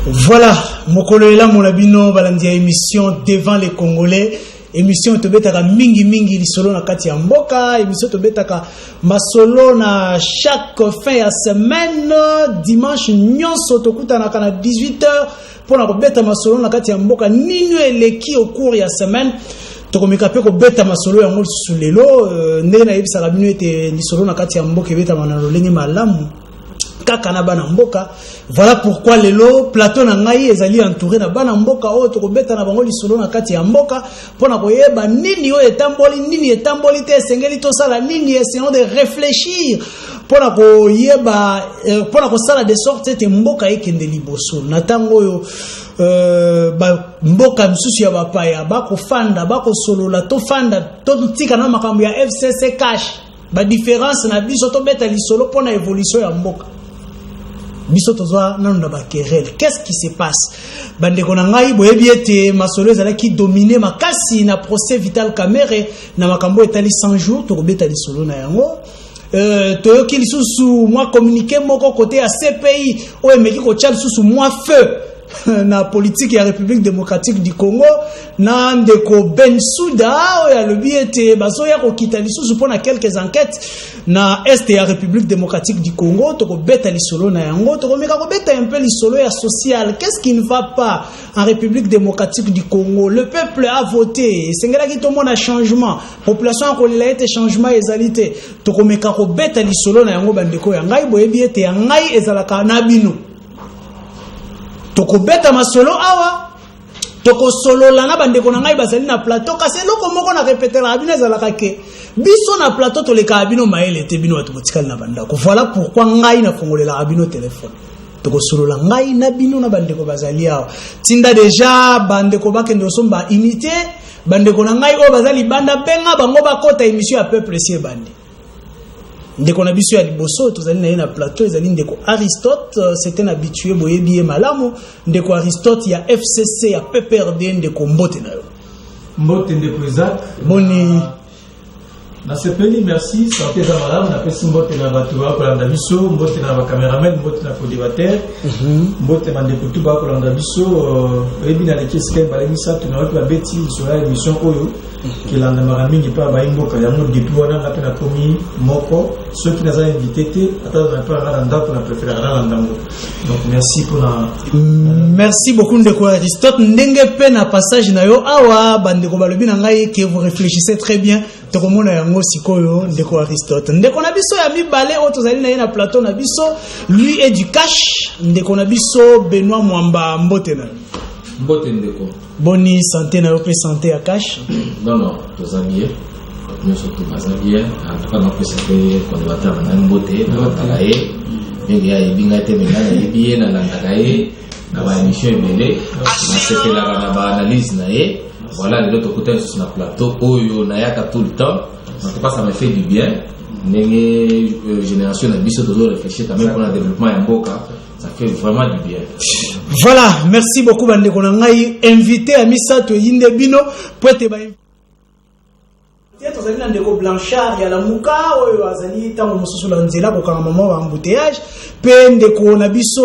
Voilà, mokolo ela monabino balandia émission devant les Congolais. Émission tobetaka mingi lisolo na kati ya mboka, émission tobetaka masolo na chaque fin ya semaine, dimanche nyonso tokutana kana 18h pour na kobeta masolo na kati ya mboka nini eleki au cours ya semaine. Tokomeka pe ko beta masolo ya ngol lelo ndenge na yebisa bino ete lisolo na kati ya mboka ebeta manalo lenge malamu kaka na bana mboka. Voilà pourquoi lelo plateau na ngai ezali entouré na bana mboka o to ko beta na bango lisolo na kati ya mboka pona ko yeba nini o etamboli te sengeli to sala nini, essayons de réfléchir pona ko yeba pona ko sala de sorte te mboka ekende liboso na tango yo mboka msusu ya bapaya bako fanda bako solola to fanda to tika na makambo ya FCC cash ba différence na biso to beta lisolo pona évolution ya mboka biso tozwa nanu na ba querelle. Qu'est-ce qui se passe? Bande kona ngai boyebi ete masolo ezala ki dominer makasi na procès Vital Kamerhe na makambo etali 100 jours to beta lisolo na yango. Toyoki lisusu moi communiqué moko côté ya CPI o emeki ko tcha lisusu moi feu na politique ya République démocratique du Congo na ndeko Bensouda o ya lobi ete baso ya ko kita lisusu pona quelques enquêtes na est ya République démocratique du Congo to ko beta lisolo na yango to ko meka ko beta un peu lisolo ya social. Qu'est-ce qui ne va pas en République démocratique du Congo? Le peuple a voté, sengela ki to mona changement, population ko la été changement ezalité to ko meka ko beta lisolo na yango bandeko ya ngai boyebi ete ya ngai ezalaka na bino toko beta masolo awa toko solo la na bandeko na ngai bazali na plateau kasi loko moko na répéter la bino ezalaka ke biso na plateau to leka bino maele te bino watu botikali na bandako. Voilà pourquoi ngai na fongolela bino téléphone toko solo la ngai na bino na bandeko bazali awa tinda déjà bandeko bakende somba unité bandeko na ngai o bazali banda benga bango bakota émission ya peuple sie bandi ndeko na biso ya liboso tozali na plateau ezali ndeko Aristote, c'était un habitué boyebi malamu ndeko Aristote ya FCC ya PPRD ndeko mbote na yo mbote ndeko Isaac boni na sepeli merci santé za malamu na pesi mbote na batu ba kolanda biso mbote na ba cameraman mbote na coordinateur mbote na ndeko tu ba kolanda biso boyebi na lekiske balengisa tuna watu ba beti sur la émission oyo kilanda maramingi pa ba imboka ya mo depuis wana na pena komi moko ceux qui nous ont invité attends na pa na ndako na préférer na ndango. Donc merci pour la merci beaucoup ndeko Aristote ndenge pe na passage na yo awa bandeko balobi na ngai que vous réfléchissez très bien to komona yango sikoyo ndeko Aristote ndeko na biso ya mibale o tozali na plateau na biso lui est du cash ndeko na biso Benoît Mwamba mbote na mbote ndeko boni santé na yo pe santé ya cash non tozali nous surtout bazali en tout cas na pesa pe kwa batama na mbote na batalae ngi ya ibinga te menga na ibie na landakae na ba émission ebele na sepela na ba analyse na ye. Voilà, les autres côtés sur la plateau, oyo na yaka tout le temps. En tout cas, ça me fait du bien. Nengue génération de biso toujours réfléchir quand même pour le développement en Boka. Ça fait vraiment du bien. Voilà, merci beaucoup bandeko na ngai invité à Misato Yinde Bino pour te ba tozali na ndeko Blanchard ya la muka oyo azali tango mosusu la nzela ko kanga mama wa embouteillage pe ndeko na biso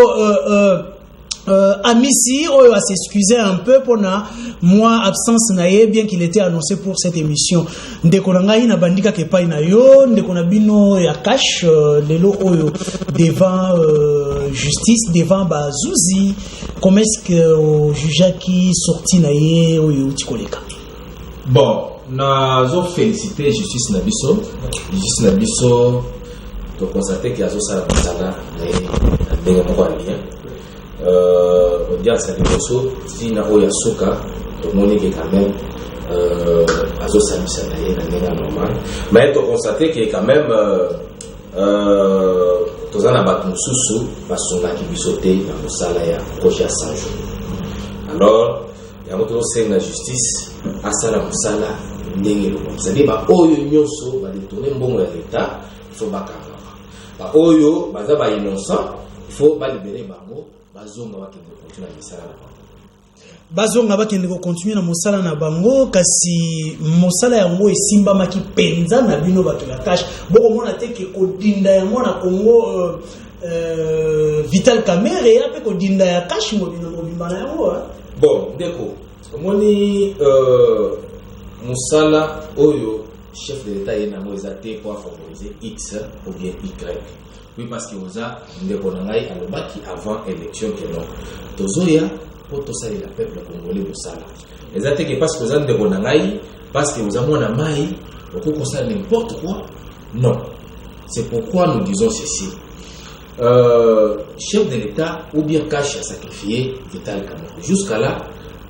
Amissi oyo a s'excuser un peu pour na moi absence na ye bien qu'il était annoncé pour cette émission ndeko na ngai na bandika ke pai na yo ndeko na bino ya cash lelo oyo devant justice devant bazuzi comment est-ce que juge qui sorti na ye oyo tikoleka bon na zo féliciter justice na biso to constater que azo sala basala na ndenge moko bien audience à l'époque, si na oya soka, tout le monde est quand même azo salisa na normal. Mais tu constater que quand même tous en abat mususu basonga ki bisoté na musala ya projet à 100 jours. Alors, il y a moto c'est la justice à sala musala ndenge lo. C'est-à-dire ba oyo nyonso ba détourner mbongo ya l'état, il faut bakanga. Ba oyo baza ba innocent, il faut ba libérer bango. bazonga bakende ko continuer na mosala na bango kasi mosala yango esimba maki penza na bino bato ya cash boko mona te ke kodinda yango na Congo Vital Kamerhe et après qu'on dinda ya cash mobimba na yango. Bon, ndeko, moni Moussala Oyo, chef de l'État est dans les athées pour favoriser X ou bien Y. Oui, parce que vous avez ndeko nangai alobaki avant élection que non. Tozoya pour tout ça le peuple congolais Moussala. Les athées que parce que vous avez ndeko nangai parce que vous avez mon amai, vous pouvez faire n'importe quoi. Non. C'est pourquoi nous disons ceci. Chef de l'État ou bien cash à sacrifier Vital Kamerhe. Jusqu'à là,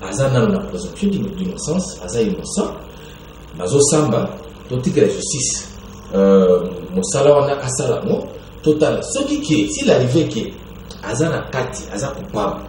Azana na présomption d'innocence, Aza innocent. Bazo Samba, tout que la justice. Moussala wana asala mo total. Ce qui s'il arrivait que Azana Kati, Aza coupable.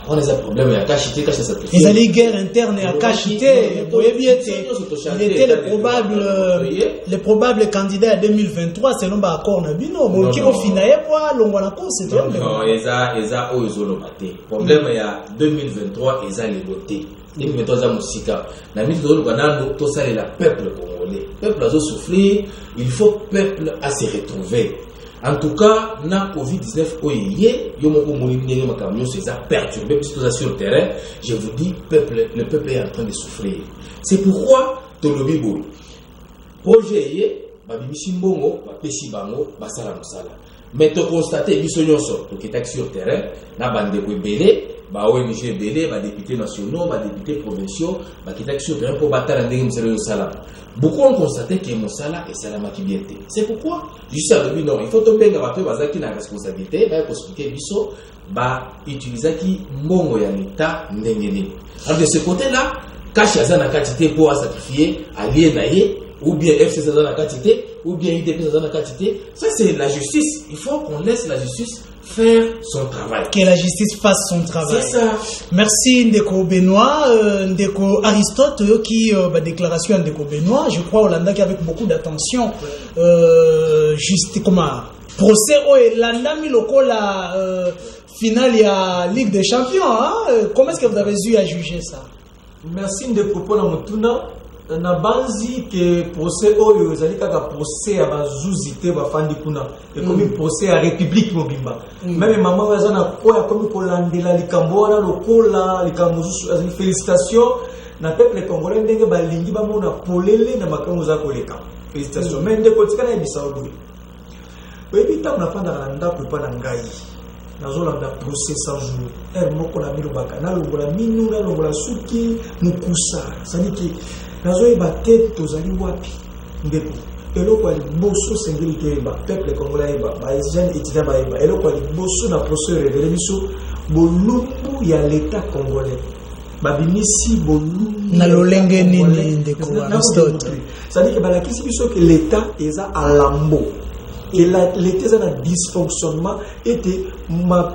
On a des problèmes à cacher, cacher sa ils allaient guerre interne à cacher. Il était le probable candidat à 2023 selon l'accord Nabino. Mais qui au final quoi l'ongwana cause c'était non, eza oizolo maté. Problème il y a 2023 eza les votés. 2023 za musika. Na miti tolo banando to ça la peuple congolais. Peuple a souffrir, il faut peuple à se retrouver. En tout cas, na Covid-19 oye, yomoko molimine makamyo c'est ça perturbé puisque tout ça sur le terrain, je vous dis le peuple est en train de souffrir. C'est pourquoi tolobi boy. Projet yé, babimisi mbongo, bapesi bango, basala musala. Mais to constater biso nyonso, to ketak sur terrain, na bande ko belé, ba ONG belé, ba députés nationaux, ba députés provinciaux, ba ketak sur terrain pour battre ndenge musala musala. Beaucoup ont constaté que Moussala est salamaki bien. C'est pourquoi juste à l'objet non, il faut tomber dans la base qui n'a responsabilité, bah expliquer biso, bah utiliser qui mongo ya l'État ndengeni. Alors de ce côté-là, cash azana quantité pour sacrifier allié naïe ou bien FC azana quantité ou bien IDP azana quantité. Ça c'est la justice. Il faut qu'on laisse la justice faire son travail. Que la justice fasse son travail. C'est ça. Merci Ndeko Benoît, Ndeko Aristote qui déclaration Ndeko Benoît, je crois Hollanda qui avec beaucoup d'attention juste comment procès au Hollanda mi lokola finale ya Ligue des Champions comment est-ce que vous avez eu à juger ça? Merci Ndeko pour la mutuna. Na banzi que procès oyo ezali kaka procès ya bazuzi te bafandi kuna et comme procès ya république mobimba même maman wazana koya comme kolandela likambo wana lokola likambo zusu azali félicitations na peuple congolais ndenge balingi bamona polele na makambo za koleka félicitations mais ndeko tikana ebisa oboye oyebita unafanda na ndako pa na ngai nazolanda procès sans jour moko na milobaka na longola minu na longola suki mukusa saniki nazoyeba te tozali wapi ndeko eloko ya liboso sengeli toyeba peuple congolais yeba bajeune étudiant bayeba eloko ya liboso na procès révélé biso bolumbu ya l'état congolais babimisi bolumbu na lolenge nini ndeko Aristote c'est-à-dire que balakisi biso que l'état eza à lambo et l'état a un dysfonctionnement était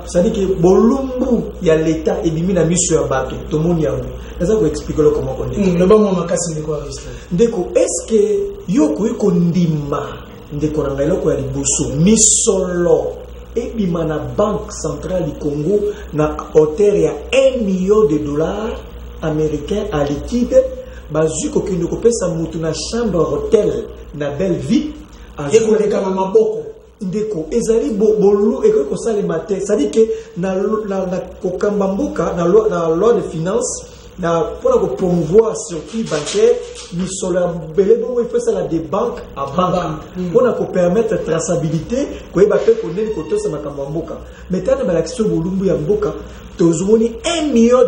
c'est-à-dire que bolumbu ya l'état et bimi na miso ya bato to moni yango ça peut expliquer comment on dit le ba mo makasi ndeko Aristote ndeko est-ce que yoko iko ndima ndeko na eloko ya liboso misolo et bima na banque centrale du Congo na hauteur ya $1 million américains à liquide bazuko kinde ko pesa mutu na chambre hôtel na belle vie ekoleka na maboko ndeko ezali bolu ekoko salema te c'est-à-dire que na kokamba mboka na loi de finance na pour ko promouvoir circuit bancaire misolo belé bon il faut ça la des banques à banque pour ko permettre traçabilité ko eba pe ko neli ko tosa makamba mboka mais tana ba l'action bolumbu ya mboka tozomoni $1 million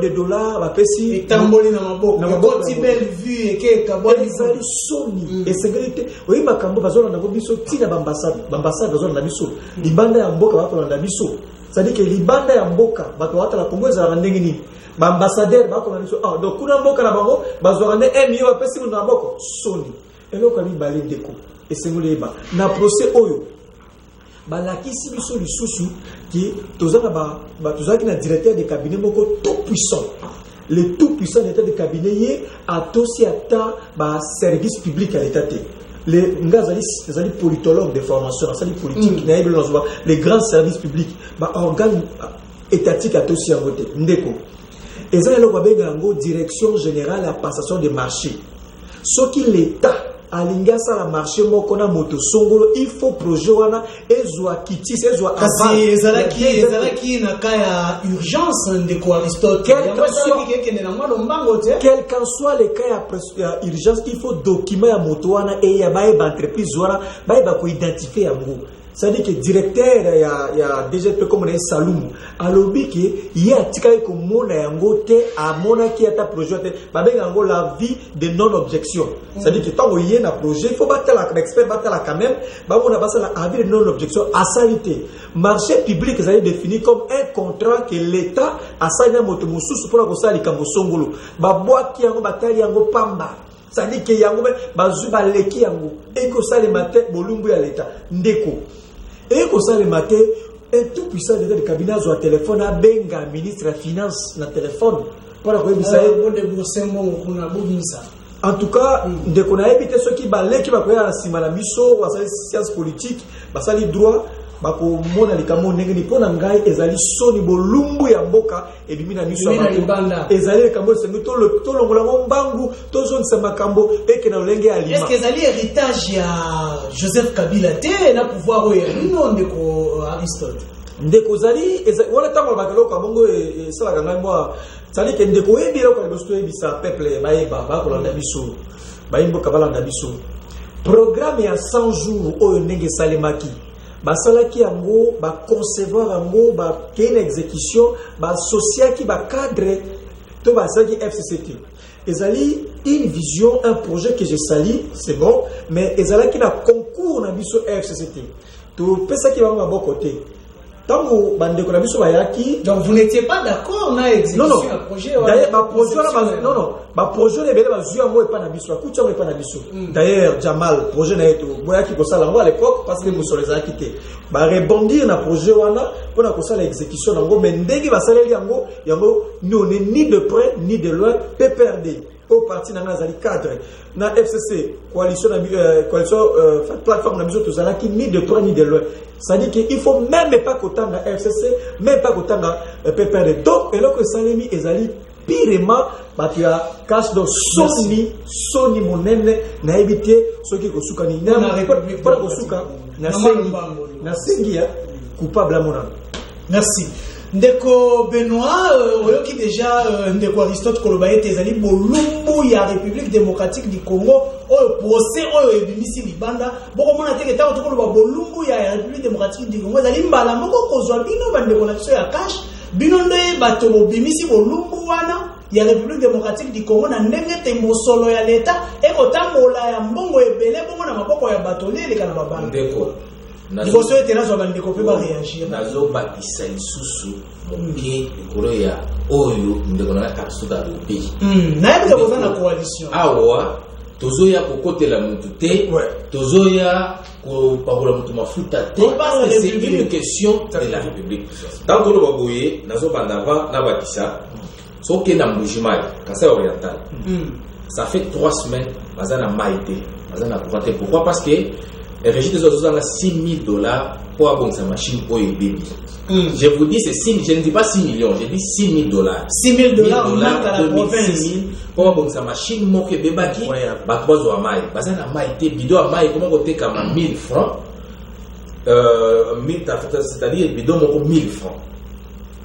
bapesi etamboli na maboko ti belle vue eke kaboni ezali soni et sécurité oyi makambo bazolanda ngo biso tina bambassade bazolanda biso libanda ya mboka bakolanda biso c'est-à-dire que libanda ya mboka bato watala Congo ezalaka ndenge nini baambassadeur bakolanda biso donc kuna mboka na bango bazwaka $1 million bapesi na maboko soni eloko ali bale ndeko esengoli eba na procès oyo balakisi biso lisusu ki tozaka tozaki na directeur de cabinet moko tout puissant le tout puissant d'état de cabinet yé atosi ata ba service public à l'état les ngazali politologue de formation sali politique na yebelo nzoba les grands services publics ba organe étatique atosi yango te ndeko ezali eloko babenga yango direction générale à passation des marchés soki l'état alinga ça la marché moko na moto songolo il faut projet wana ezwa kitis ezwa kasi ezalaki na kaya urgence ndeko Aristote quel qu'en soit le cas ya urgence il faut document ya moto wana et ya ba entreprise wana ba ko identifier yango. C'est-à-dire que le directeur il y a DGP comme un Saloum alobi que il y a tika ko mona yango te a mona ki ata projet te ba benga la vie de non objection. C'est-à-dire que tant qu'il y a un projet il faut battre la expert battre la quand même ba mona basa la avis de non objection à salité. Marché public ça est défini comme un contrat que l'état a signé moto mususu pour la kosali kambo songolo ba boaki yango batali yango pamba. C'est-à-dire que yango bazu ba leki yango et que ça le matin bolumbu ya l'état ndeko. Et comme ça le matin, un tout puissant de cabinet a un téléphone à benga ministre de la finance na téléphone pour la en tout cas, dès qu'on a évité ceux qui balent qui va créer la simala miso ou la science politique, ça les droits. Bako mona likamo nengeni pona ngai ezali soni bolumbu ya mboka ebimina miso ya ezali kambo sengo to longola mbangu to zone sama kambo eke na olenge alima. Est-ce que ezali héritage ya Joseph Kabila te na pouvoir oyo non ndeko Aristote ndeko zali wala tango bakelo kabongo sala kanga mwa sali ke ndeko ebiro ko bosto ebisa peuple baeba bakolanda biso bayimbo kabalanda biso programme ya 100 jours oyo ndenge salemaki basalaki yango ba concevoir yango ba kene exécution ba sociaki ba cadre to basalaki FCCT ezali une vision un projet que je salue c'est bon mais ezalaki na concours na biso FCCT to pesaki ba maboko te tango bandeko na biso bayaki donc vous n'étiez pas d'accord na exécution du projet d'ailleurs ba projet ba projet les bele bazui yango epa na biso akuti yango epa na biso d'ailleurs Jamal projet na eto boyaki ko sala ngo à l'époque parce que muso les a quitté ba rebondir na projet wana pona ko sala exécution nango mais ndenge ba saleli yango ni de près ni de loin PPRD au parti na nazali cadre na FCC coalition plateforme na biso to zala ki ni de près ni de loin. Ça dit qu'il faut même pas qu'autant de FCC, même pas qu'autant de PPRD. Donc, et là que Salemi ezali pirement, bah tu as cache dans Sony monene na éviter ce qui kosuka ni na république pas kosuka na sengi coupable à mon âme. Merci. Ndeko Benoît, oyoki déjà ndeko Aristote Kolobaye tezali bolumbu ya République démocratique du Congo oyo procès oyo ebimisi libanda boko mona teke tawo tokoloba bolumbu ya République démocratique du Congo ezali mbala moko kozwa bino bandeko na biso ya cash bino nde bato bobimisi bolumbu wana ya République démocratique du Congo na ndenge te mosolo ya leta ekotambola ya mbongo ebele bongo na maboko ya bato leleka na babanda ndeko liboso ete nazwa bandeko mpe bareagir nazobakisa lisusu moke likolo ya oyo ndeko na kapsuka lobi nayebi koza na coalition awa tozoya kokotela mutu te tozoya kopakola mutu mafuta te parce que c'est une question de la République tant que toloba boye nazobanda avant nabakisa soki na mbujimai Kasai oriental ça fait 3 semaines baza na maïté baza na courant. Pourquoi? Parce que régime des autres a $6,000 pour avoir sa machine au baby. Je vous dis, je ne dis pas 6 millions, je dis $6,000. $6,000 on manque à la province. Pour avoir sa machine, mon bébé qui va trois à maille. Parce que la maille, bidon à maille, comment on comme 1,000 francs. C'est-à-dire, bidon, 1,000 francs.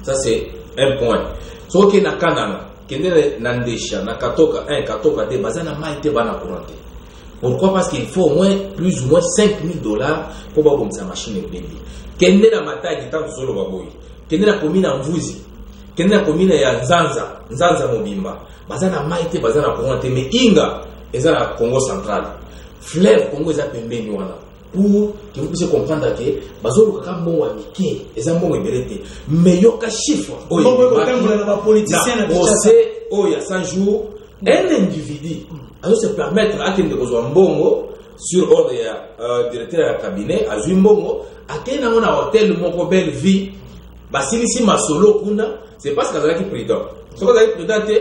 Ça, c'est un point. So, que na Kanana, que na Ndesha, na Katoka 1, Katoka 2, bazana maille, bana courante. Pourquoi? Parce qu'il faut au moins plus ou moins $5,000 pour avoir sa machine de baby. Quelle est la mataille qui tente solo baboui? Quelle est la commune en Vuzi? Quelle est la commune ya Nzanza Mobimba? Bazana maïté, bazana courante, mais Inga, est à Congo central. Fleuve Congo est à Pembeni wana. Pour que vous puissiez comprendre que bazolo kambo wa mike, est un bon ébélé. Mais yoka chiffre. Oh, il y a politicien na procès, oh, il y a 100 jours. Un individu a se permettre à quelqu'un de mbongo sur ordre du directeur du cabinet à mbongo à quelqu'un dans un hôtel mon belle vie basilisi masolo kuna c'est parce que azalaki président ce que azalaki président te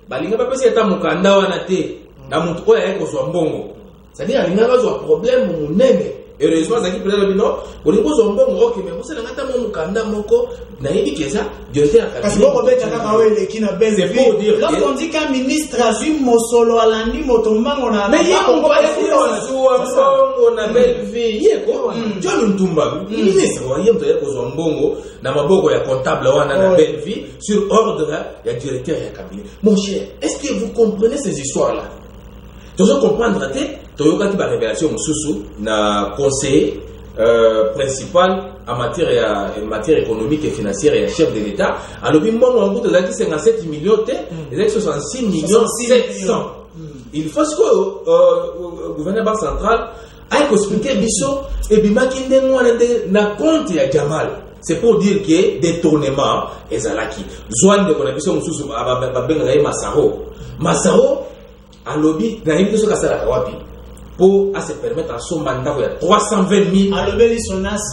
balinga pas pesi eta mukanda wana te na mutu oya eko so mbongo c'est-à-dire alinga bazwa problème munene heureusement zaki peut-être non bolingo zombongo ok mais mosala ngata mo mukanda moko na yebi keza directeur ya parce que bon beta kaka we le kina benze c'est pour dire lorsqu'on dit qu'un ministre azui mosolo alandi motombango na mais yeko on a belle vie yeko John Ntumba ministre wa yemto yeko zombongo na maboko ya comptable wana na belle vie sur ordre ya directeur ya cabinet. Mon cher, est-ce que vous comprenez ces histoires là? Tu dois comprendre tu as une révélation na conseiller principal en matière économique et financière et chef de l'État. Alors, il y a 57 millions, il y a 66 millions 700. Il faut que le gouvernement central ait expliqué et bien na compte ya Jamal. C'est pour dire que détournement est zalaki. Zouane de connexion mususu babenga Masaro a lobby na hivi soka sala kawapi pour se permettre à son mandat ya 320 000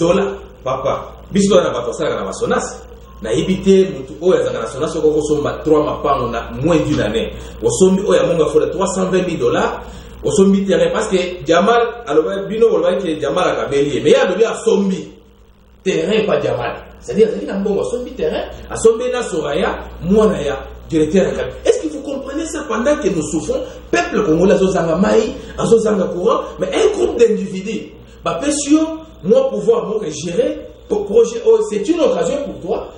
$. Papa biso na bato sala na basonas na hibité mutu oya za na sonas ko somba 3 mapango na moins d'une année osombi oya monga fora 320 000 $. Osombi terrain parce que Jamal aloba bino wolba que Jamal akabeli mais ya lobby asombi terrain pas Jamal, c'est-à-dire qu'il y a un bon terrain, à son bénin Soraya, moi directeur. Est-ce que vous comprenez ça pendant que nous souffrons, peuple congolais, Azozanga Maï, Azozanga Courant, mais un groupe d'individus, bah, sûr, moi pouvoir gérer pour projet, c'est une occasion pour toi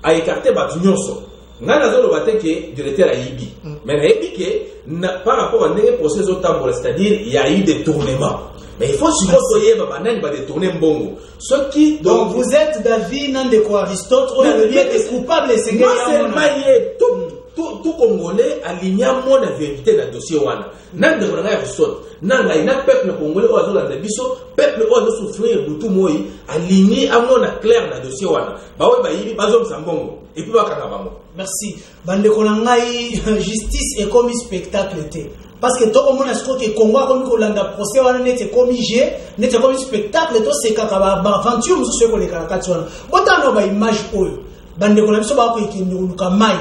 à écarter Batunyoso. Nga nazo lobate que directeur a yibi, mais na yibi que par rapport à un procès au temps, c'est-à-dire il y a eu des tournements. Mais il faut supposer que détourner Mbongo. Ceux qui donc vous êtes David Nandeko Aristote, le lieu est coupable et c'est moi c'est tout Congolais aligné mon vérité dans le dossier wana. Nandeko Aristote, nanga ina peuple congolais au azula de biso, peuple au azula souffrir de tout moi aligné à mon clair dans le dossier wana. Ba oui ba yibi bazom sambongo et puis ba kanga bango. Merci. Bandeko ngai justice est comme spectacle té. Parce que tout le monde a ce que Congo a comme Kolanda procès wana n'était comme jeu, n'était comme spectacle, tout c'est kakaba aventure nous ce que les karakatwana. Autant ba image oyo. Bande ko na biso ba ko ikinduluka mai.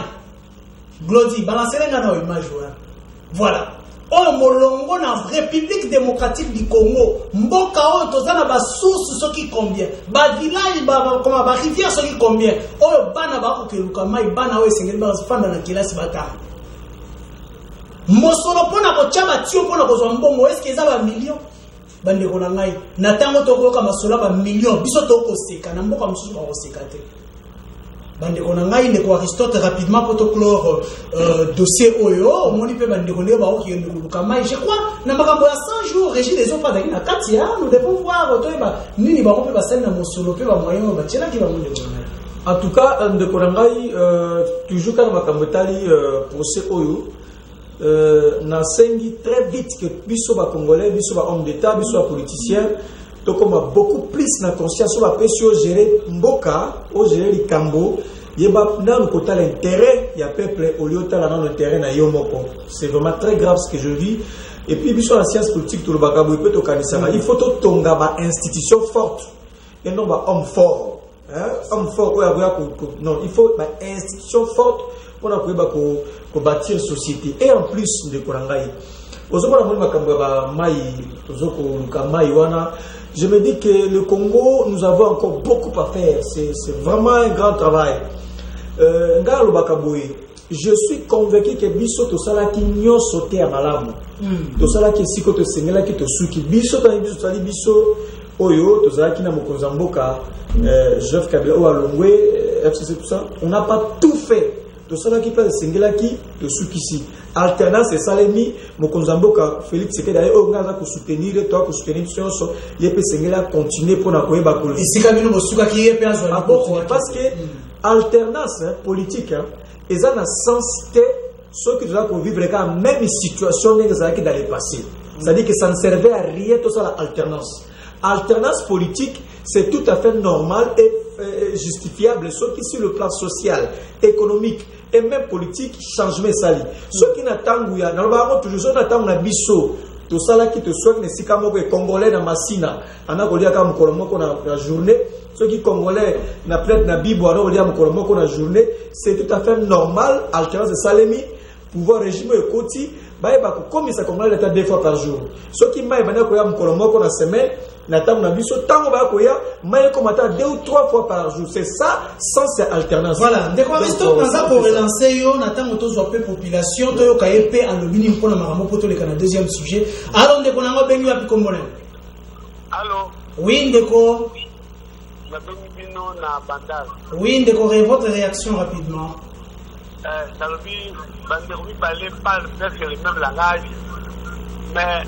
Glody balancer na image wana. Voilà. Oh molongo na République démocratique du Congo, mboka oyo tozana ba source ce qui combien, ba village ba comme ba rivière ce qui combien. Oh bana ba ko keluka mai bana oyo sengeli ba fanda na kilasi bata. Mosolo pona ko chama tio pona ko zwa mbongo est-ce que ça va million bande ko ngai na tango to ko ka masolo ba million biso to ko seka na mboka mususu ko seka te bande ko ngai ne ko Aristote rapidement pour to clore dossier oyo moni pe bande ko ne ba o ki ne ko mai je crois na makambo ya 100 jours régime des autres pas na katia nous devons voir to ba nini ba ko pe ba sel na mosolo pe ba moyen ba tshela ki ba monde ko ngai en tout cas de ko ngai toujours quand makambo tali procès oyo na sengi très vite que biso ba congolais biso ba homme d'état biso ba politicien to comme beaucoup plus na conscience ba pesio gérer mboka o gérer likambo yeba na le côté l'intérêt ya peuple au lieu tala dans le terrain na yo moko c'est vraiment très grave ce que je vis et puis biso la science politique to le bakabo peut to kanisa il faut to tonga ba institution forte et non ba homme fort hein homme fort non il faut ba institution forte pour bâtir société et en plus de Korangai. Je me dis que le Congo, nous avons encore beaucoup à faire. C'est vraiment un grand travail. Je suis convaincu que biso to sala ki nyo sauter à malamu. To sala ki siko to sengela ki to suki biso to biso sali biso oyo to sala ki na mokonza mboka Joseph Kabila ou Alongwe FCC tout ça. On n'a pas tout fait. To sala ki pa sengela ki to suki si. Alternance salemi mokonza mboka Félix Tshisekedi o ngaza ko soutenir to ko soutenir so yepe sengela continuer pour na koyeba ko. Isika bino bosuka ki yepe azwa parce que alternance politique et ça n'a sensité ceux qui doivent vivre la même situation dans le passé. C'est-à-dire que ça ne servait à rien tout ça l'alternance. Alternance politique, c'est tout à fait normal et justifiable, sauf que sur le plan social, économique et même politique, changement sali. Ceux qui n'attendent toujours n'attendent la biso. Tout ça là qui te soigne, c'est comme les Congolais dans Massina, on a collé comme Colombo la journée. Ceux qui Congolais na peut-être na Bibo, on a collé comme Colombo la journée. C'est tout à fait normal. Alternance de Salemi, pouvoir régime et côté, comme ça Congolais l'état 2 fois par jour. Ceux qui m'aiment maintenant collé comme Colombo la semaine, Natam Nabiso, tant on va courir, mais comme 2 ou 3 fois par jour. C'est ça, sans cette alternance. Voilà, dès qu'on reste pour relancer, Natam Auto soit peu population, Toyo Kayepe, à l'obini pour le maramo, pour le deuxième sujet. Alors, dès qu'on a béni à Picombole. Allô? Oui, Ndeko. Oui, Ndeko, votre réaction rapidement. Dans le but, Banderoui parle presque le même langage, mais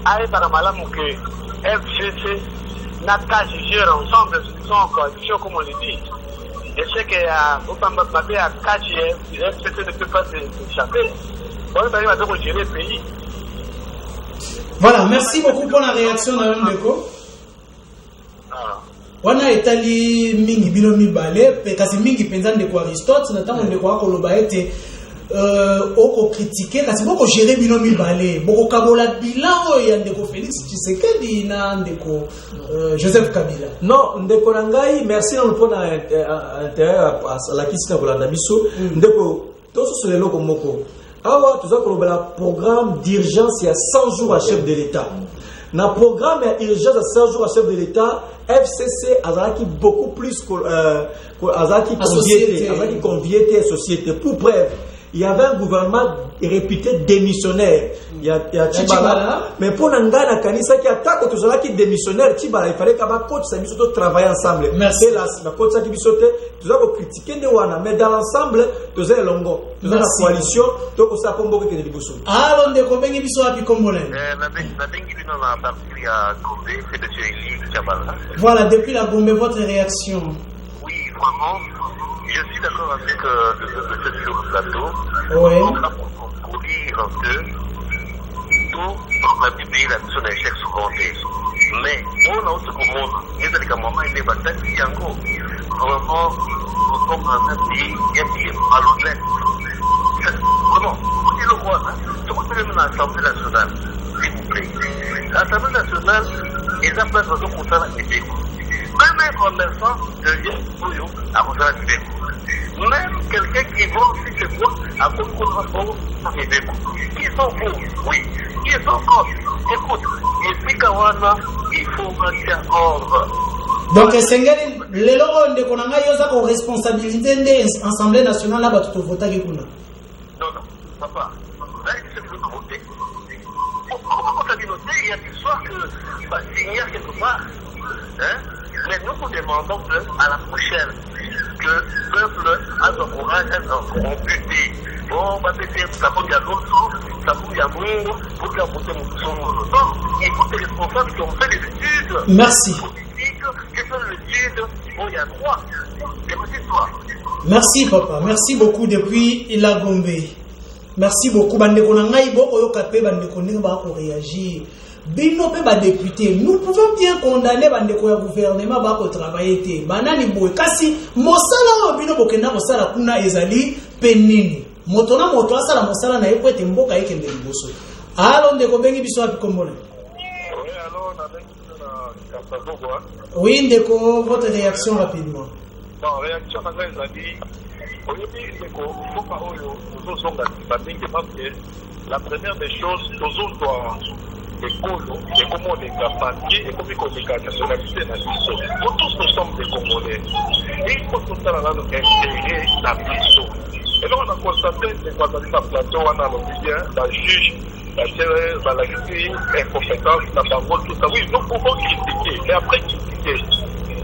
Aïe Paramala Mouké, FCC n'a qu'à juger ensemble, ils sont en coalition, comme on le dit. Et c'est qu'il y a Opambapé à 4 FCC ne peut pas s'échapper. On va arriver à gérer le pays. Voilà, merci beaucoup pour la réaction, Mme Ndeko. Wana etali mingi bino mibale kasi mingi penza ndeko Aristote na tango ndeko akoloba ete oko critiquer kasi boko gérer bino mibale boko kabola bilan ya ndeko Félix Tshisekedi na ndeko Joseph Kabila. Non, ndeko nangai merci na mpona intérêt à la question de la biso ndeko to so le loko moko awa tuza koloba programme d'urgence il y a 100 jours à chef de l'État. Na programme d'urgence à 100 jours à chef de l'État, FCC a beaucoup plus convié à société. Pour preuve, il y avait un gouvernement réputé démissionnaire. Il y a Tibala, mais pour Nangana Kanisa qui attaque tout cela qui démissionnaire, Tibala, il fallait qu'à ma coach, ça nous travailler ensemble. Merci. La coach qui bisote, tu as critiqué de Wana, mais dans l'ensemble, tu as longo, tu as la coalition, tu as ça comme beaucoup de Bibousou. Alors, de Kobengi Biso à Picombole. Voilà, depuis la bombe, votre réaction. Oui, vraiment. Je suis d'accord avec le monsieur sur le plateau. Oui. On a pour dire que tout dans la Bible, il a son échec souvent. Mais on a aussi comme monde, il y a des moments où il est battu, il y a encore. Vraiment, comme dans un pays, il y a des malhonnêtes. Comment? Vous dites le roi, je vous dites même l'Assemblée nationale, s'il vous plaît. L'Assemblée nationale, ils ont pas besoin de ça, même un commerçant devient bouillon à cause de la Bible. Même quelqu'un qui vend si c'est moi à cause de la Bible. Ils sont faux, oui. Ils sont contre. Écoute, et puis Kawana, il faut mettre ordre. Donc, Sengeli, les logos de Konanga, ils ont une responsabilité de l'Assemblée nationale là-bas, tout voter avec nous. Non, papa. Là, il faut voter. Comment ça dit voter? Il y a des soirs que va signer quelque part. Hein? Mais nous vous demandons à la prochaine que le peuple a son courage, on peut dire bon, va peut-être ça vaut bien l'autre, ça vaut bien l'amour, pour qu'il y ait son temps. Il faut que les responsables qui ont fait des études. Merci. Politiques, qui font des études, bon, il y a droit. Merci, papa. Merci beaucoup depuis la Gombe. Merci beaucoup. Bandeko nangai boko yo kapé bandeko ninga ba ko réagir. Bino pe ba député, nous pouvons bien condamner bandeko ya gouvernement ba ko travailler té. Banani boy kasi mosala o bino bokenda mosala kuna ezali penini. Moto na moto asala mosala na yeko ete mboka yeke ndeli boso. Alo ndeko bengi biso api kombole. Oui, alors on a bengi na Kasabogo. Oui, ndeko, votre réaction rapidement. Bon, réaction na ngai ezali oyebi ndeko mboka oyo tozozonga bandenge parce que la première des choses tozozwa ekolo ekomoleka papier ekomi koleka nationalité na biso. Pour tous nous sommes des Congolais et il faut totala nano intérêt na biso. Et là on a constaté ndeko azali na plateau wana alobi bien bajuge balakisi incompétence na bango tout ça. Oui, nous pouvons critiquer mais après critiquer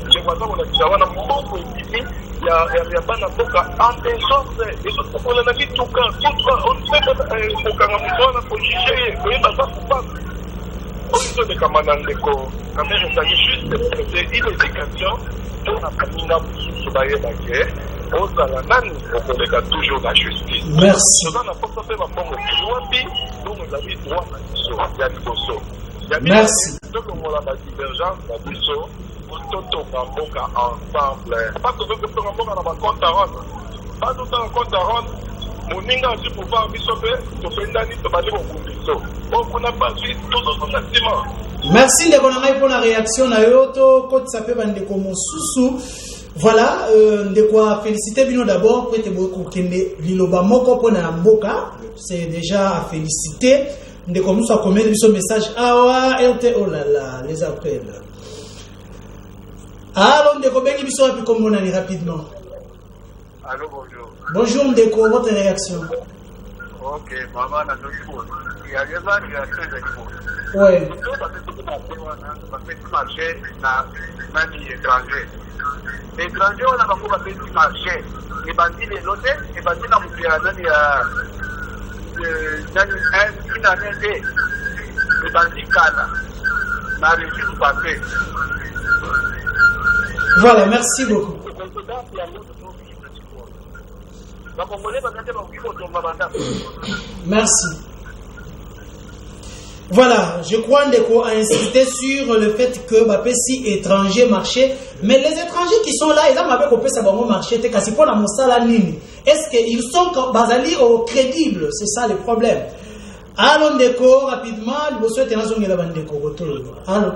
les voisins olakisa wana mbongo ekimi ya bana mboka en désordre ezokokola na mituka kokanga moto wana kojuge ye koyeba aza coupable oyo ezolekama na ndeko kamere ezali juste une éducation mpona baninga mosusu bayeba ke ozala nani okoleka toujours na justice. Merci. toza na posa mpe bambongo ekiliwapi bongo ezali droit na biso ya liboso Merci. tokongola badivergence na biso totonga mboka ensemble pas tozotonga mboka na bacompte à rendre pas totanga compte à rendre moninga azwi pouvoir biso mpe topendani tobandi kobundiso okuna pasi tozozonga nsima. Merci ndeko na ngai pour la réaction na yo to kotisa pe bandeko mosusu. Voilà, ndeko féliciter bino d'abord pour ete boko kende liloba moko pona mboka, c'est déjà à féliciter. de comme ça combien de son message ah RT oh là là les appels alors de combien de sont rapide comme on a rapidement. Allô, bonjour. Bonjour Ndeko, votre réaction? Ok, maman a deux choses. Il y a des gens qui ont très de ouais. Parce que tu marchais dans les étrangers. Les étrangers, on a beaucoup de petits marchés. Les bandits, les notés, les bandits, il y a une année, les bandits Kala, la région du passé. Voilà, merci beaucoup. Merci. Voilà, je crois qu'on a insisté sur le fait que si étrangers marchaient, mais les étrangers qui sont là, ils ont marché, est-ce qu'ils sont basés au crédible? C'est ça le problème. Allons Ndeko, rapidement, allô.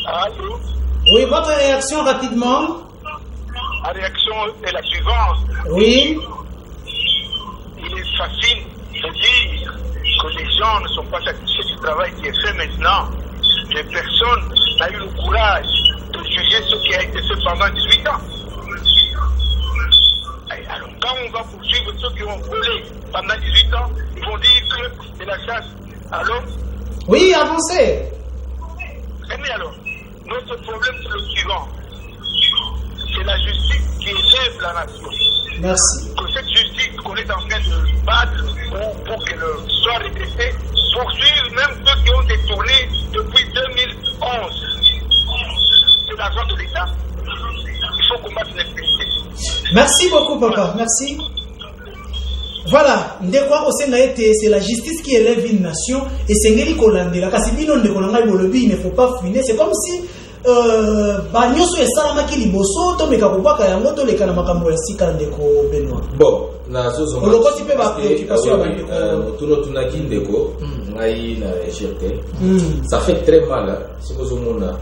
Allô. Oui, votre réaction rapidement. La réaction est la suivante. Oui. Il est facile de dire que les gens ne sont pas satisfaits du travail qui est fait maintenant. Mais personne n'a eu le courage de juger ce qui a été fait pendant 18 ans. Alors, quand on va poursuivre ceux qui ont volé pendant 18 ans, ils vont dire que c'est la chasse. Alors? Oui, avancez. Mais alors, notre problème, c'est le suivant. C'est la justice qui élève la nation. Merci. Que cette justice qu'on est en train de battre pour qu'elle soit redressée, poursuivre même ceux qui ont détourné depuis 2011. C'est l'argent de l'État. Il faut combattre l'impunité. Merci beaucoup, papa. Merci. Voilà, c'est la justice qui élève une nation et c'est Ngeli Kolandela. Il ne faut pas fuiner. C'est comme si banyoso esalamaki liboso to meka kobaka yango to leka na makambo ya sika Ndeko Benoît. Bon, na sozo ma lokoti pe ba préoccupation ya bandeko tuno Ndeko ngai na cherté. Ça fait très mal ce que zo mona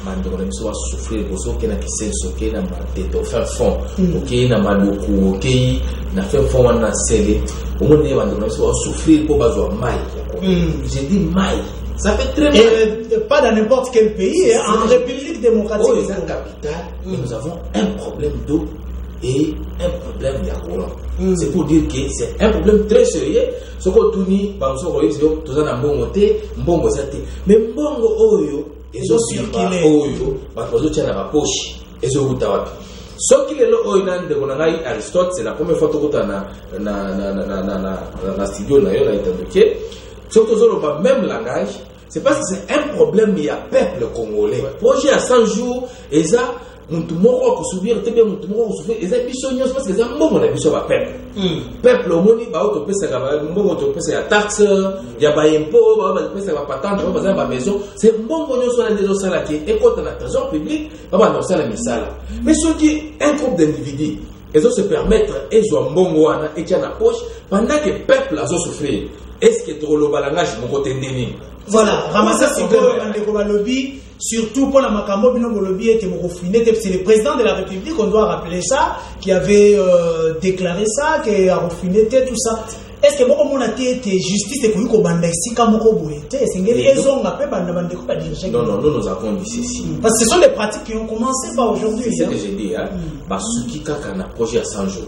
bandeko na biso va souffrir boso ke na kisenso ke na mateto fin fond OK na maluku OK na fin fond wana sele omone bandeko na biso va souffrir po bazwa mai. J'ai dit mai. Ça fait très mal. Et pas dans n'importe quel pays, en République démocratique. Oh, c'est la capitale. Et nous avons un problème d'eau et un problème d'agro. C'est pour dire que c'est un problème très sérieux. Ce qu'on tourne, tout ça mbongo zate. Mais mbongo oyo, ils ont circulé oyo, bazo tient na poche, ils ont utawapi. Ce qui est là oyo nande konangai Aristote, c'est la première fois que tu na studio na yo na itandoké. Surtout le même langage, c'est parce que c'est un problème, il y a peuple congolais. Projet à 100 jours, et ça, Moutoumoro pour subir, Moutoumoro pour souffrir, et ça, Bissonios, parce que c'est un moment de Bissot à peuple. Peuple, au monde, il va autopé, c'est la taxe, il y a pas impôt, il y a pas patente, il y a pas maison. C'est un bon moment sur les autres salariés, et quand on a trésor public, on va annoncer la mise. Mais ce qui est un groupe d'individus, ils ont se permettre, ils ont un bon moment, et ils ont la poche, pendant que le peuple a souffert. Est-ce que tu as le balangage mon côté ndeni? Voilà, ramasser ce lobby, surtout pour la Makambo, c'est le président de la République, on doit rappeler ça, qui avait déclaré ça, qui a refiné tout ça. Est-ce que beaucoup de monde a été justice et que banda ici comme c'est non, nous avons dit ceci. Parce que ce sont des pratiques qui ont commencé pas aujourd'hui. C'est ce que j'ai dit, parce que quand on a projet à 100 jours,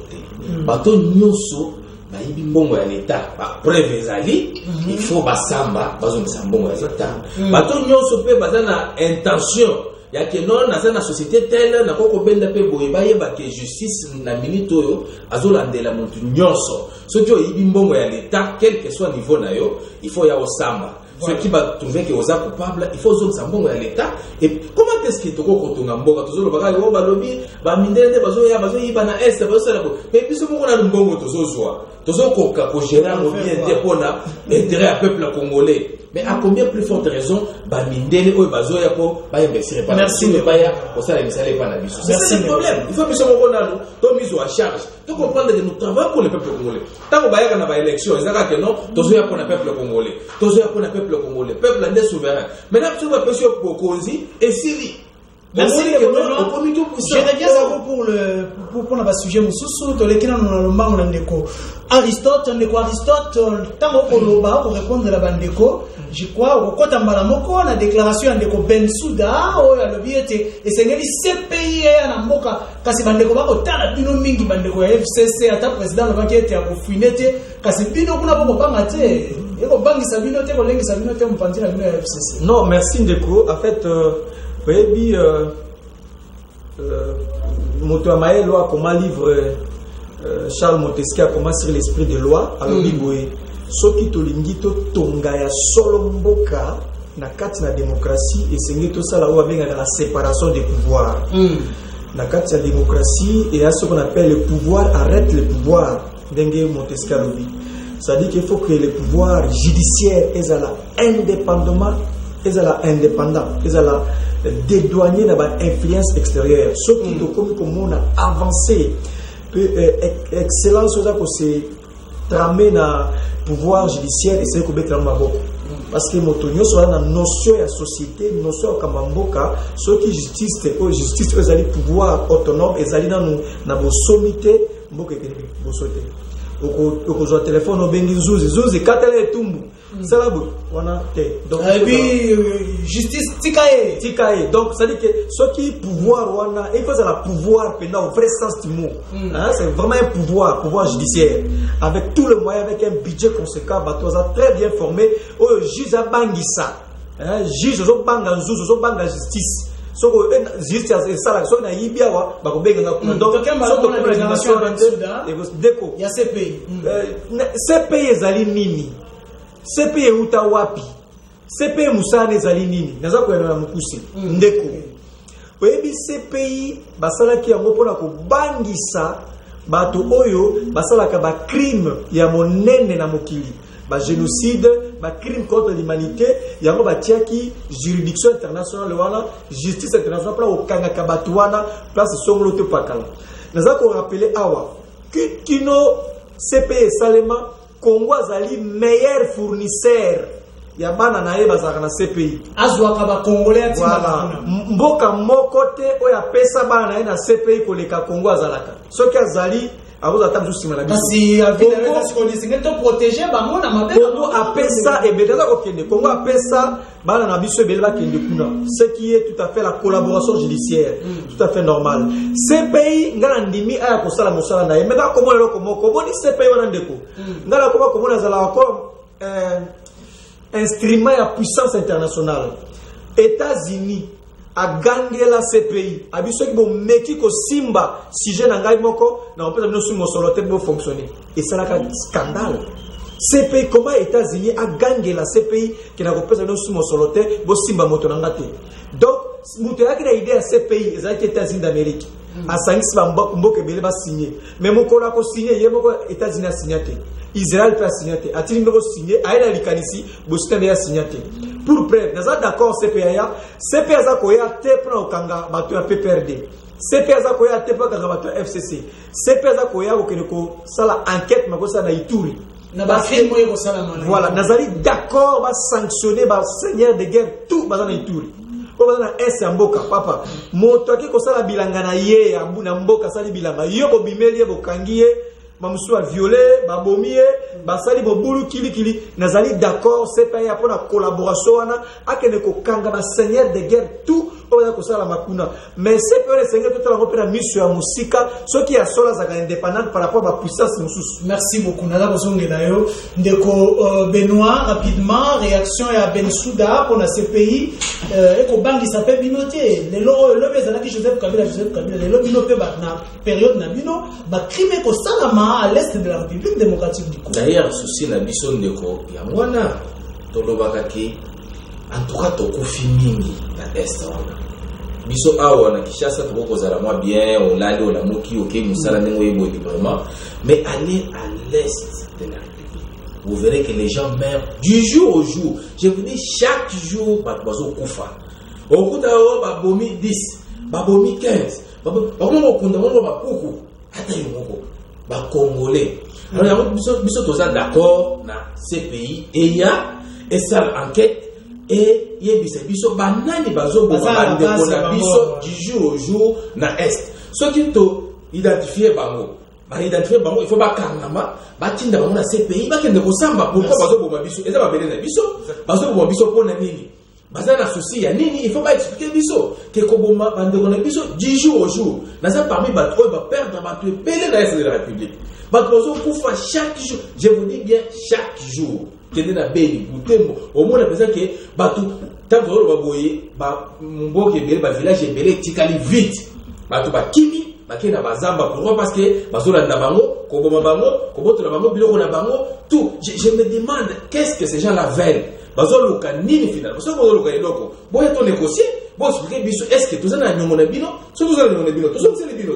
bateau nyoso bayibi mbongo ya l'État ba preuve ezali il faut basamba bazongisa mbongo ya l'État bato nyonso pe bazana intention ya ke non na société telle na koko benda pe boye bayeba ke justice na minute oyo azolandela mutu nyonso soki oyibi mbongo ya l'État quel que soit niveau na yo il faut ya osamba. Ceux qui va trouver que vous êtes coupable, il faut zones mbongo à l'État. Et comment est-ce que tu as mbongo tu zo ba ba lobby ba mindele bazo ya na est bazo sala ko. Mais puis ce mbongo na mbongo to zo zoa. To zo ko gérer mo bien dépona intérêt à peuple congolais. Mais à combien plus forte raison ba mindele o bazo ya ko ba investir pas. Merci le baya pour ça les salaires pas na biso. C'est le problème. Il faut que ce mbongo na to mise à charge. Tu comprendre que nous travaillons pour le peuple congolais. Tant que baya na ba élection, ezaka que non, to zo ya pour le peuple congolais. To zo ya pour le peuple congolais, peuple est souverain. Maintenant, tu vas passer au Kokozi et Syrie. Merci. Je reviens à vous pour le sujet. Moussou, tu les nous allons Aristote, tant pour répondre à la bandeko, je crois, au côté de la déclaration de Bensouda, et c'est le pays à Namboka, car c'est bandeko, au bino mingi bandeko FCC, à ta président, le qui était à Fouinete, car c'est bino qu'on a pas maté. Non, merci Ndeko. En fait, oui, Motoamae loi comment livre Charles Montesquieu a commencé sur l'esprit de loi. Alors biboé, soki tolingi to tonga ya solo mboka na kati na démocratie et c'est to sala ou avec la séparation des pouvoirs. Na kati la démocratie et à ce qu'on appelle le pouvoir arrête le pouvoir. Dengue Montesquieu lobi. Ça dit qu'il faut que le pouvoir judiciaire est indépendant, est dédouané dans l'influence extérieure. Ce qui est comme on a avancé, excellence que c'est tramé dans le pouvoir judiciaire et c'est que c'est beaucoup. Parce que motonio soit dans la notion de la société, notion de Kamamboka, ce qui justice, c'est le pouvoir autonome, et c'est dans la sommité, au téléphone au bengi zuzi katela etumbu sala bu wana te donc et puis justice tikae donc ça dit que ce qui pouvoir wana il faut la pouvoir pendant au vrai sens du mot c'est vraiment un pouvoir judiciaire avec tout le moyen avec un budget conséquent bato ça très bien formé au juge a bangisa juge zo banga nzuzu zo banga justice soko justice sala so na yibiawa bakobenga kuna donc soto pour l'animation deko ya CPI CPI ezali nini CPI uta wapi CPI musane ezali nini naza ko na mukuse ndeko oyebi CPI basalaki yango pona ko bangisa bato oyo basalaka ba crime ya monene na mokili ba génocide, ba crime contre l'humanité, yango batiaki juridiction internationale wana, justice internationale pour okanga kabatuana, place songolo te pakala. Naza ko rappeler awa, kino CPE Salema, Congo azali meilleur fournisseur ya bana na yeba zaka na CPI. Azwaka ba congolais voilà. Mboka moko te oya pesa bana na CPI koleka Congo azalaka. Soki azali Congo a pesa bana na biso belba kende kuna, ce qui est tout à fait la collaboration judiciaire, tout à fait normal. Ces pays ngana ndimi aya ko sala mosala na yemeka komo lelo komo ni ces pays wana ndeko ngala komo na zala ko instrument ya puissance internationale. États-Unis a gagné la CPI. Abiso ki bon meki ko simba sujet na ngai moko na on peut nous sur mon soloté pour fonctionner. Et ça là un scandale. CPI comment États-Unis a gagné la CPI qui n'a pas nous sur mon soloté pour simba moto na ngate. Donc muté aki na idée à CPI les États-Unis d'Amérique. A sangisi ba mboke bele ba signer. Mais moko la ko signer yemoko États-Unis a signé. Israël peut signer. A-t-il nous signer a ila likanisi bositende ya signer. Pour preuve, nous sommes d'accord CPA. CPA zakoya te prend okanga bato ya PPRD. CPA zakoya te prend okanga bato ya FCC. CPA zakoya okeneko sala enquête makosa na Ituri. Na ba crime moyo sala mala. Voilà, nazali d'accord ba sanctionner ba seigneur de guerre tout bazana Ituri. Ko bazana S mboka papa. Moto akiko sala bilanga na ye ya na mboka sali bilanga. Yo ko bimeli bo kangiye. Mamusu a violé, babomie, basali bobulu kili nazali d'accord c'est pas pour la collaboration wana akene ko kanga ba seigneur de guerre tout oya ko sala makuna mais c'est pas le seigneur tout la repera mission ya musika ce qui a sola za indépendante par rapport à la puissance mususu. Merci beaucoup nala bozongela yo ndeko Benoît rapidement réaction ya Bensouda pour la CPI et ko bangi ça peut binoter le bezala ki Joseph Kabila le binoter na période na bino ba crime ko salama à l'est de la République démocratique du Congo. D'ailleurs, souci la mission de ko yangwana tolobaka ki en tout cas tokofi mingi na est wana. Biso awa na Kinshasa toko zala moi bien on lali on la moki OK musala nengo yebo librement mais allez à l'est de la République. Vous verrez que les gens meurent du jour au jour. Je vous dis chaque jour bazo kufa. Okuta o babomi 10, babomi 15. Babomi okunda ngo bakuku hata yomoko. Congolais. Alors, nous sommes d'accord dans ces pays et il y a une seule enquête et yebisa biso banani bazoboma bandeko na biso du jour au jour na est soki to identifier bango il faut bakangama batinda bango na CPI bakende kosamba pourquoi bazoboma biso eza babele na biso bazoboma biso pona nini baza na souci ya nini il faut pas expliquer biso ke koboma bandeko na biso du jour au jour naza parmi bato oyo baperdre bato ebele na est de la République bato bazokufa chaque jour je vous dis bien chaque jour kende na beni butembo omona pesa ke bato tanto oyo baboye mboka ebele bavillage ebele etikali vite bato bakimi bakende na bazamba pourquoi parce que bazolanda bango koboma bango kobotola bango biloko na bango tout je me demande qu'est-ce que ces gens là veulent bazoluka nini final parce que bazoluka eloko boya to négocier bon expliquer biso est-ce que tous na nyongo na bino so tous na nyongo na bino to so tseli bino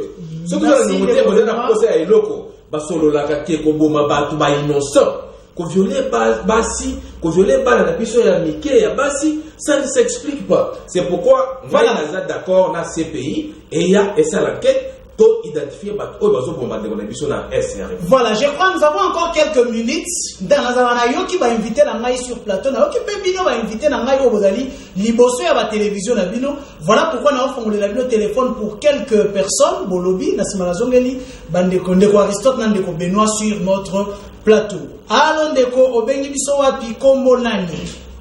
so tous na nyongo te boza na posa ya eloko basololaka ke koboma bato ba innocent ko violer basi ko violer bala na biso ya mike ya basi ça ne s'explique pas c'est pourquoi voilà on est d'accord na CPI et il y a essa l'enquête pour identifier bato oyo bazoboma ndeko na biso na SRF. Voilà, je crois que nous avons encore quelques minutes. Dans la zone qui va inviter la maille sur plateau, na qui peut bino va inviter la maille au bozali liboso ya ba télévision na bino. Voilà pourquoi nous avons fondé la bino téléphone pour quelques personnes bolobi na simala zongeli bande ndeko Aristote na ndeko Benoît sur notre plateau. Allons ndeko obengi biso wapi kombo nani?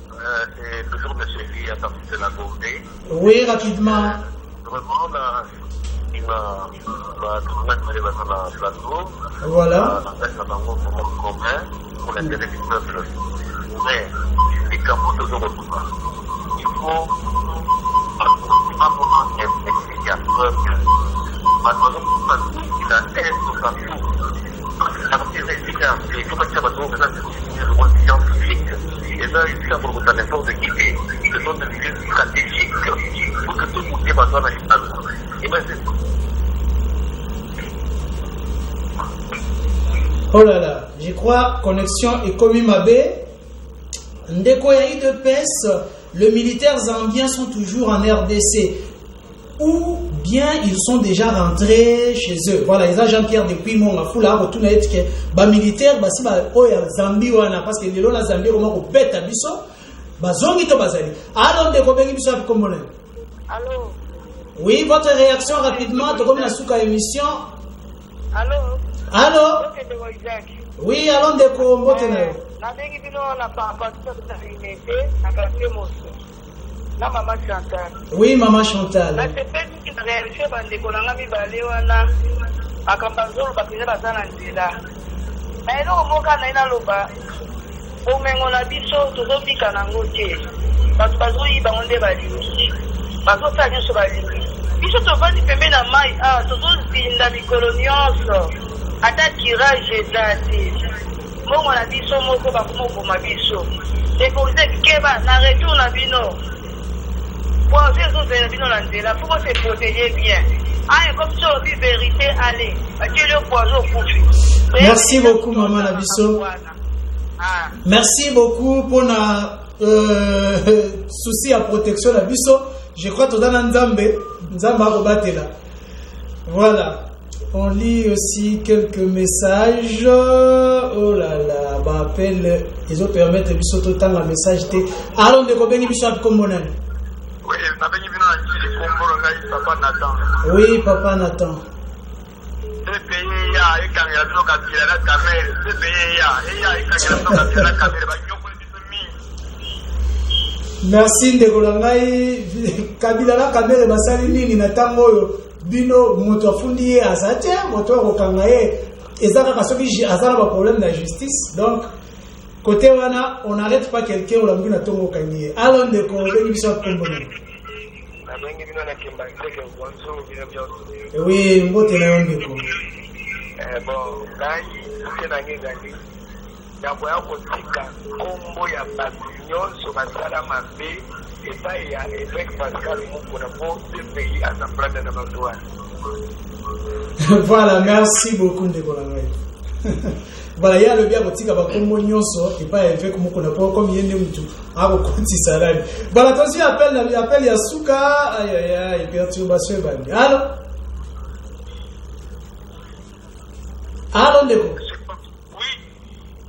C'est toujours monsieur Lee à partir de la Beauté. Oui, rapidement. Vraiment là tout le monde va sur la plateau. Voilà. Avec un moment commun pour les téléviseurs. Mais les campos de zone il faut absolument expliquer à peuple. Mademoiselle, il a un partout. La partie efficace, il faut pas que ça va trouver ça c'est scientifique. Et là, il faut pour ça n'importe qui fait. Ce sont des lieux stratégiques pour que tout le monde va dans la et bien c'est oh là là, je crois connexion est comme Mabé. Ndeko ya IDPS, les militaires zambiens sont toujours en RDC. Ou bien ils sont déjà rentrés chez eux. Voilà, les agents Jean-Pierre depuis mon foula retourne être que ba militaire ba si ba oya Zambie wana parce que lelo na Zambie comment ko beta biso ba zongi to bazali. Alors ndeko bengi biso api komona. Allô. Oui, votre réaction rapidement to comme na suka émission. Allô. Allô. Oui, allons de Kombote na yo. Na bengi bino na papa to ta unité na quartier Mosso. Na maman Chantal. Oui, maman Chantal. Na c'est pas qui réalité bande ko na mi balé wana akambazolo bakina bazana ndila. Na eno moka na ina loba. O mengo na biso to bika na ngote. Parce bazo yi bangonde bali. Bazo ta nyoso bali. Biso to vandi pembe na mai to zo zinda mikolo nyonso. Ata tirage ezati. Mongo na biso moko bakomoboma biso. Déposer keba na retour na bino. Pour ces bino na ndela, faut se protéger bien. Ah, comme ça, la vérité, allez. Le poison pour merci beaucoup, maman Nabiso. Merci beaucoup pour notre souci à protection Nabiso. Je crois que tu as un Nzambe. Nzamba Robatela. Voilà. On lit aussi quelques messages. Oh là là, bah appel. Ils ont permis de biso tout temps un message. Allons de Kobeni biso à Komonan. Oui, na bengi bino na kili kombo ngai papa Nathan. Oui, papa Nathan. CPI ya ekanga bino kabila na kamere. CPI ya ekanga bino kabila na kamere ba nyoko biso mi. Merci ndeko ngai kabila na kamere basali nini na tango oyo bino moto afundi ye azate moto akokanga ye ezaka kasoki azala ba problème de justice donc côté wana on n'arrête pas quelqu'un ou la mbina tongo kanye alors ndeko bengi biso akombona na bengi bino na kimba ndeke kwanzo bino byo. Oui, mbote na ndeko. Bon, ngai tena ngezali yako yako tika kombo ya babinyon basala mabe epai ya évêque Pascal Mukuna pour ce pays à sa prendre na madoa. Voilà, merci beaucoup ndeko ngai. Voilà, il y a le bien botika ba kombo nyonso epai évêque Mukuna pour comme yende mtu ako konti salari. Voilà, attention appel ya suka aïe perturbation bandi. Allô ndeko. Oui,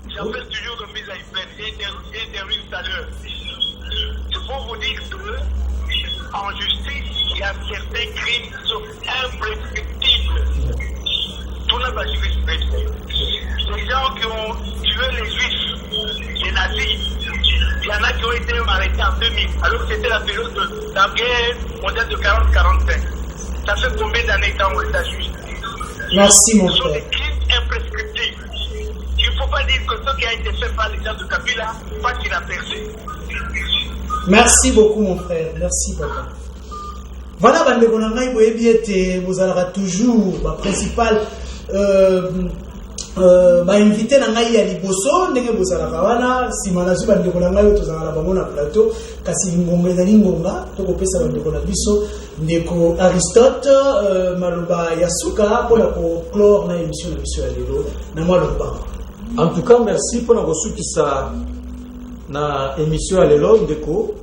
j'appelle toujours de mise à peine. J'ai interview tout à l'heure. Je faut vous dire que en justice, il y a certains crimes qui sont imprescriptibles. Tout n'a pas justice. Les gens qui ont tué les juifs, les nazis, il y en a qui ont été arrêtés en 2000, alors que c'était la période de la guerre mondiale de 40-45. Ça fait combien d'années qu'on les juge? Merci mon Ce sont frère. des crimes imprescriptibles. Il ne faut pas dire que ce qui a été fait par les gens de Kabila, pas qu'il a percé. Merci beaucoup mon frère. Merci papa. Voilà bandeko na ngai boyebi ete bozalaka toujours ba principal ba invité na ngai ya liboso ndenge bozalaka wana sima na zo bandeko na ngai tozalaka bango na plateau kasi ngombe ezali ngonga tokopesa bandeko na biso ndeko Aristote maloba ya suka mpona clore na émission na biso ya lelo na mwa lobamba. En tout cas, merci pour nous ressoutissa na émission à l'élo ndeko.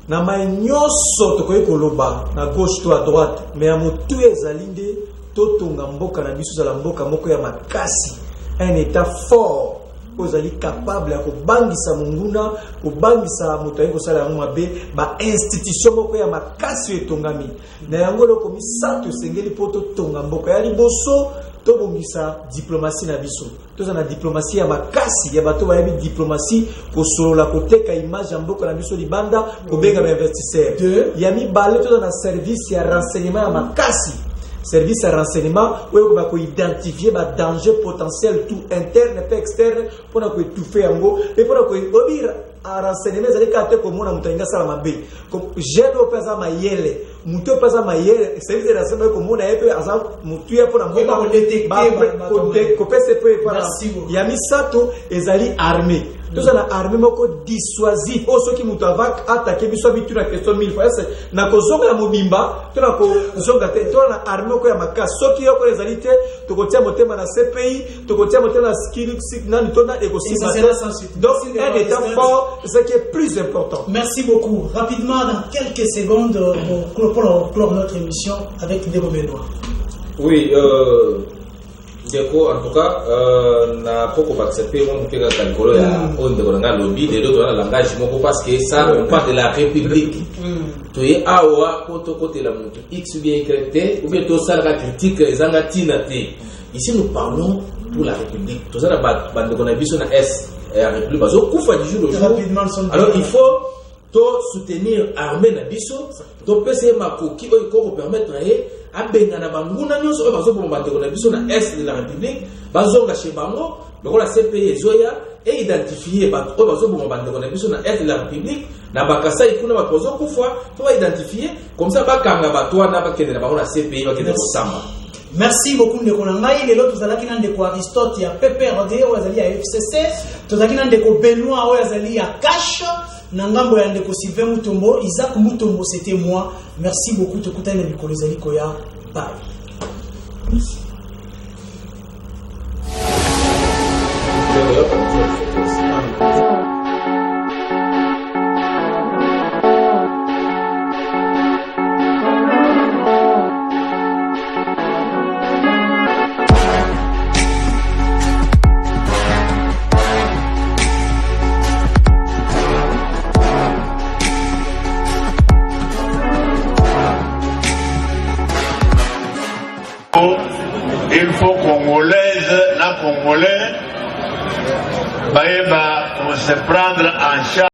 Na mai nyoso tokoyi koloba na gauche to à droite, mais à motu ezalinde totonga mboka na biso za mboka moko ya makasi. Un état fort ozali capable ya kobangisa munguna, kobangisa moto ayi kosala yango mabe, ba institution moko ya makasi etongami. Na yango loko misato sengeli poto tonga mboka ya liboso. Tobongisa diplomatie na biso toza na diplomatie ya makasi ya bato bayebi diplomatie kosolola koteka image ya mboka na biso libanda kobenga ba investisseur ya mibale toza na service ya renseignement ya makasi service ya renseignement oyo ba ko identifier ba danger potentiel tout interne et externe pona ko étouffer yango et pona ko obira a renseignement zali ka te ko mona mutanga sala mabe ko jedo pesa mayele muto pesa mayele service de renseignement ko mona yepe asa mutu yepo na mboka ko détecter ko pese pe para ya misato ezali armée toza na armée moko dissuasive o soki muto avak attaquer biso bitu na question 1000 fois na ko zonga ya mobimba to na ko zonga te to na armée ko ya makasi soki yoko ezali te to ko tia motema na CPI to ko tia motema na skills na ntona écosystème donc un état fort ce qui est plus important. Merci beaucoup. Rapidement, dans quelques secondes, pour clore notre émission avec Ndeko Benoît. Oui, Ndeko, en tout cas, na poko accepté mon pega kalikolo ya Ndeko nga lobby de l'autre dans langage moko parce que ça on parle de la République. To ye awa poto côté la mutu X ou bien Y ou bien to sala critique ezanga tina te. Ici nous parlons pour la République. To sala bandeko na biso na S et la République bazo kufa du jour au jour. Alors il faut soutenir armée na biso to pese makoki oyo ko permettre a benga na banguna nyonso oyo bazo bomba bandeko na biso na Est de la République bazonga chez bango loko la CPI ezoya et identifier bato oyo bazo bomba bandeko na biso na Est de la République na bakasa ikuna bato bazo kufa to ba identifier comme ça bakanga bato wana bakende na bango na CPI bakende kosamba. Merci beaucoup ndeko na ngai lelo tozalaki na ndeko Aristote ya PPRD oyo azali ya FCC tozalaki na ndeko Benoît oyo azali ya Cash na ngambo ya ndeko Sylvain Mutombo Isaac Mutombo c'était moi. Merci beaucoup tokutana mikolo ezali koya. Bye. Il faut Congolaise, na Congolais, on se prendre en charge.